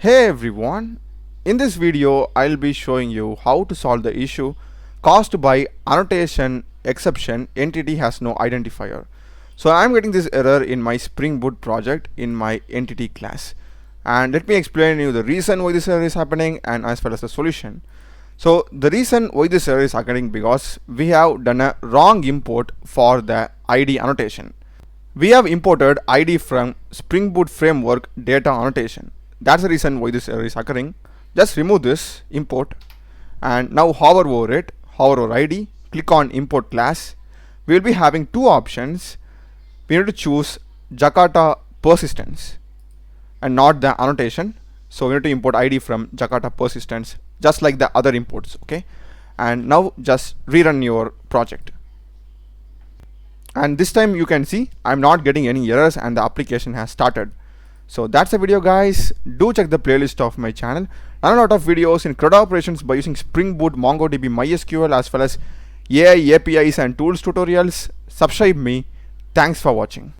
Hey everyone, in this video I'll be showing you how to solve the issue caused by annotation exception entity has no identifier. So I'm getting this error in my Spring Boot project in my entity class, and let me explain you the reason why this error is happening and as well as the solution. So the reason why this error is occurring because we have done a wrong import for the ID annotation. We have imported ID from Spring Boot framework data annotation. That's the reason why this error is occurring. Just remove this import and now hover over it, hover over ID, click on import class. We will be having two options. We need to choose Jakarta persistence and not the annotation. So we need to import ID from Jakarta persistence just like the other imports, okay? And now just rerun your project. And this time you can see I'm not getting any errors and the application has started. So that's the video guys. Do check the playlist of my channel. I run a lot of videos in CRUD operations by using Spring Boot, MongoDB, MySQL as well as AI, APIs and tools tutorials. Subscribe me. Thanks for watching.